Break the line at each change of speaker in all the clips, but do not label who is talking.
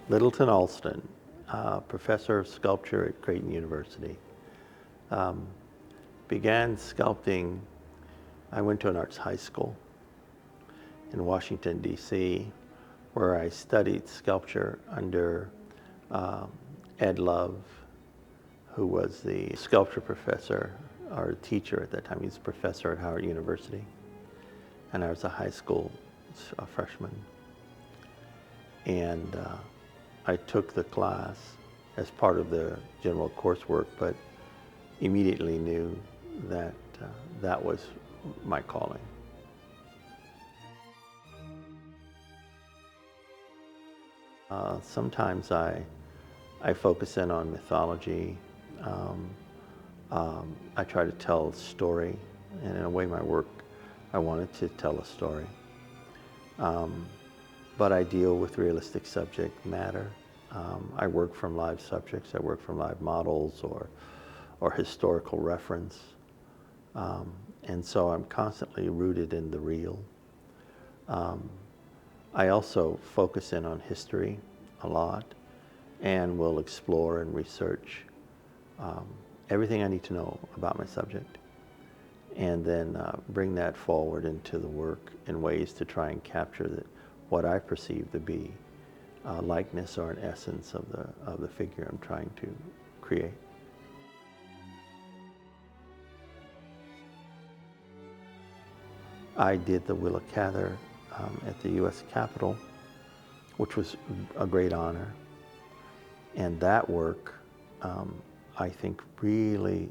Littleton Alston, professor of sculpture at Creighton University. Um, Began sculpting. I went to an arts high school in Washington, D.C., where I studied sculpture under um, Ed Love, who was the sculpture professor or teacher at that time. He was a professor at Howard University, and I was a high school freshman. And I took the class as part of the general coursework, but immediately knew that that was my calling. Sometimes I focus in on mythology. Um, I try to tell a story, and in a way my work, I wanted to tell a story. But I deal with realistic subject matter. I work from live subjects. I work from live models or historical reference. And so I'm constantly rooted in the real. I also focus in on history a lot and will explore and research everything I need to know about my subject, and then bring that forward into the work in ways to try and capture what I perceive to be a likeness or an essence of the figure I'm trying to create. I did the Willa Cather at the U.S. Capitol, which was a great honor. And that work, I think, really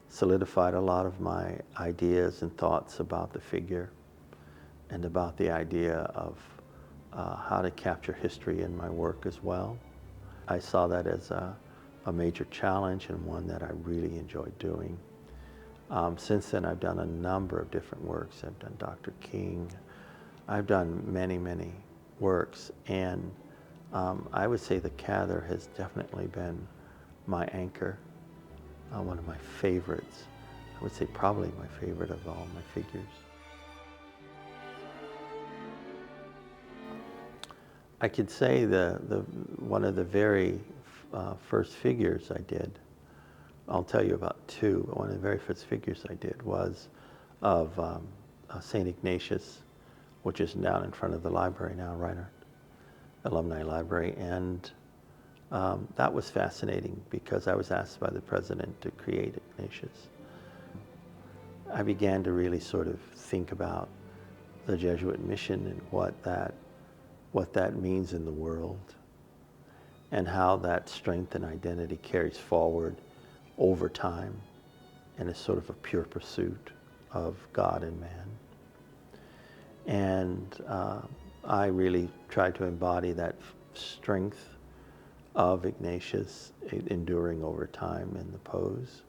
solidified a lot of my ideas and thoughts about the figure and about the idea of how to capture history in my work as well. I saw that as a major challenge and one that I really enjoyed doing. Since then, I've done a number of different works. I've done Dr. King. I've done many, many works, and I would say the Cather has definitely been my anchor, one of my favorites. I would say probably my favorite of all my figures. I could say one of the very first figures I did, I'll tell you about two. One of the very first figures I did was of St. Ignatius, which is down in front of the library now, Reinhardt Alumni Library. And that was fascinating because I was asked by the president to create Ignatius. I began to really sort of think about the Jesuit mission and what that means in the world, and how that strength and identity carries forward over time and is sort of a pure pursuit of God and man. And I really tried to embody that strength of Ignatius enduring over time in the pose,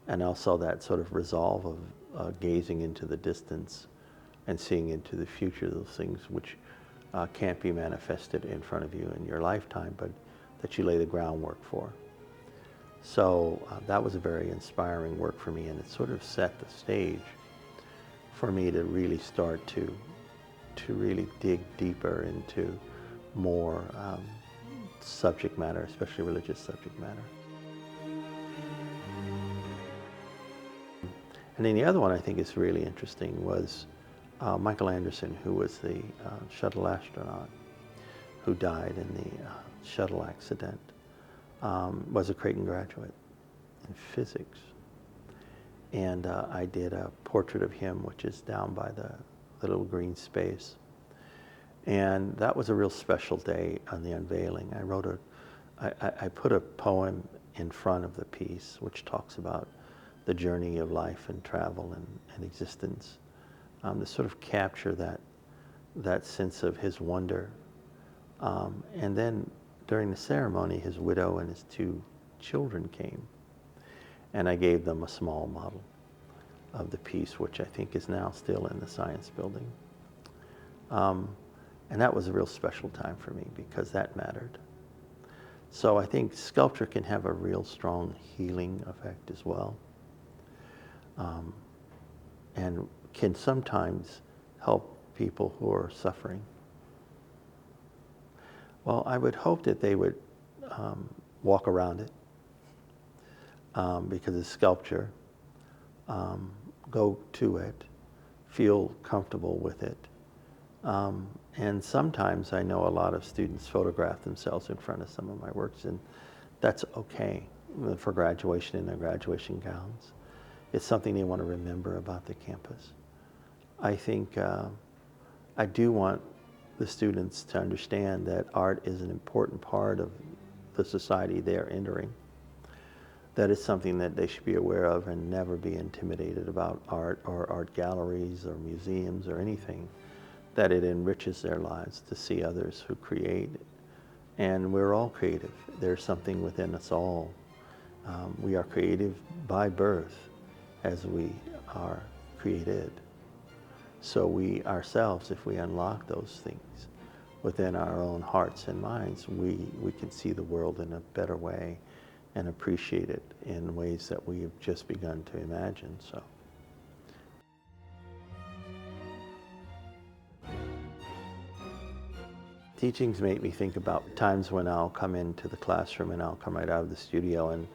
and also that sort of resolve of gazing into the distance and seeing into the future, those things which can't be manifested in front of you in your lifetime, but that you lay the groundwork for. So that was a very inspiring work for me, and it sort of set the stage for me to really start to really dig deeper into more subject matter, especially religious subject matter. And then the other one I think is really interesting was Michael Anderson, who was the shuttle astronaut who died in the shuttle accident, was a Creighton graduate in physics. And I did a portrait of him, which is down by the little green space. And that was a real special day on the unveiling. I put a poem in front of the piece, which talks about the journey of life and travel and existence, to sort of capture that sense of his wonder. And then during the ceremony, his widow and his two children came, and I gave them a small model of the piece, which I think is now still in the Science Building. And that was a real special time for me because that mattered. So I think sculpture can have a real strong healing effect as well, and can sometimes help people who are suffering? Well, I would hope that they would walk around it because it's sculpture. Go to it, feel comfortable with it. And sometimes I know a lot of students photograph themselves in front of some of my works, and that's okay for graduation in their graduation gowns. It's something they want to remember about the campus. I think I do want the students to understand that art is an important part of the society they are entering. That is something that they should be aware of and never be intimidated about art or art galleries or museums or anything, that it enriches their lives to see others who create. And we're all creative. There's something within us all. We are creative by birth as we are created. So we ourselves, if we unlock those things within our own hearts and minds, we can see the world in a better way and appreciate it in ways that we have just begun to imagine. So. Teachings make me think about times when I'll come into the classroom and I'll come right out of the studio and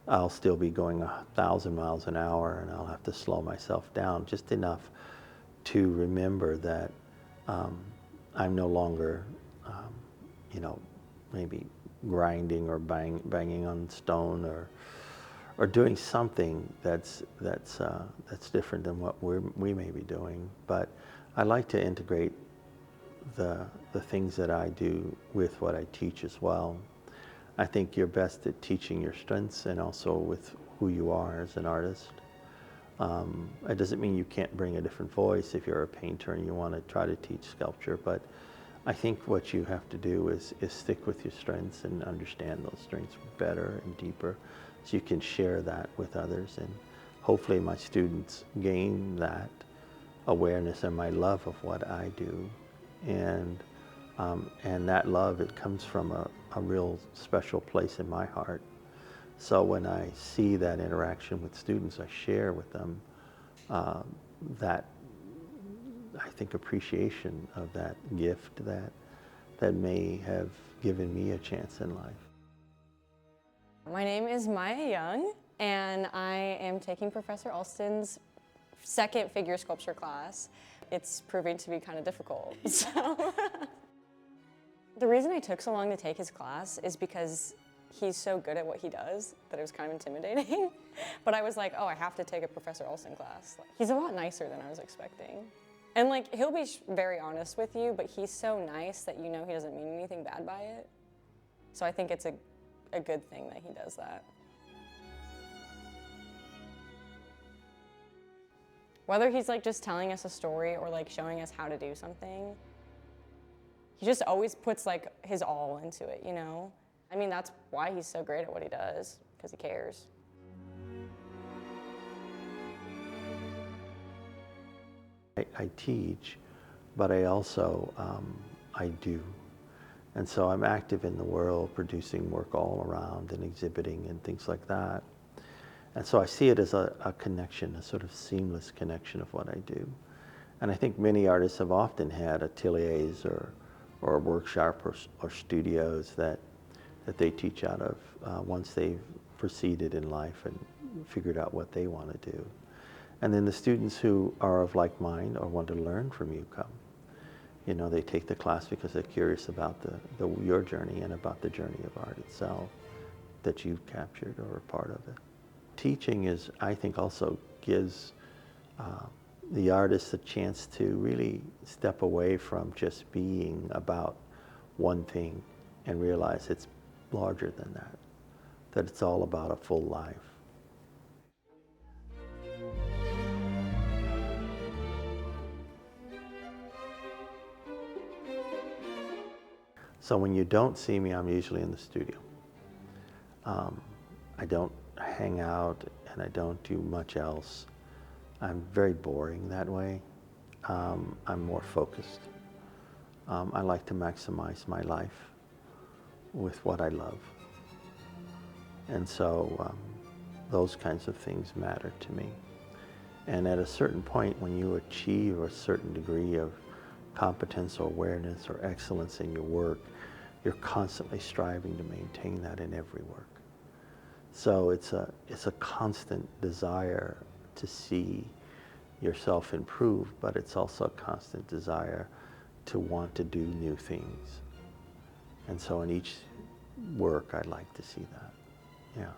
I'll still be going 1,000 miles an hour and I'll have to slow myself down just enough to remember that I'm no longer, maybe grinding or banging on stone or doing something that's different than what we may be doing. But I like to integrate the things that I do with what I teach as well. I think you're best at teaching your strengths and also with who you are as an artist. It doesn't mean you can't bring a different voice if you're a painter and you want to try to teach sculpture, but I think what you have to do is stick with your strengths and understand those strengths better and deeper so you can share that with others. And hopefully my students gain that awareness and my love of what I do. And that love, it comes from a real special place in my heart. So when I see that interaction with students, I share with them that, I think, appreciation of that gift that may have given me a chance in life.
My name is Maya Young, and I am taking Professor Alston's second figure sculpture class. It's proving to be kind of difficult. So the reason I took so long to take his class is because he's so good at what he does that it was kind of intimidating. But I was like, oh, I have to take a Professor Alston class. He's a lot nicer than I was expecting. And he'll be very honest with you, but he's so nice that you know he doesn't mean anything bad by it. So I think it's a good thing that he does that. Whether he's just telling us a story or showing us how to do something, he just always puts his all into it, you know? I mean, that's why he's so great at what he does, because he cares.
I teach, but I also, I do. And so I'm active in the world, producing work all around and exhibiting and things like that. And so I see it as a connection, a sort of seamless connection of what I do. And I think many artists have often had ateliers or a workshop or studios that they teach out of once they've proceeded in life and figured out what they want to do. And then the students who are of like mind or want to learn from you come. You know, they take the class because they're curious about your journey and about the journey of art itself that you've captured or are part of it. Teaching is, I think, also gives the artist a chance to really step away from just being about one thing and realize it's larger than that it's all about a full life. So when you don't see me, I'm usually in the studio. I don't hang out and I don't do much else. I'm very boring that way. I'm more focused. I like to maximize my life with what I love. And so those kinds of things matter to me. And at a certain point, when you achieve a certain degree of competence or awareness or excellence in your work, you're constantly striving to maintain that in every work. So it's a constant desire to see yourself improve, but it's also a constant desire to want to do new things. And so in each work, I'd like to see that. Yeah.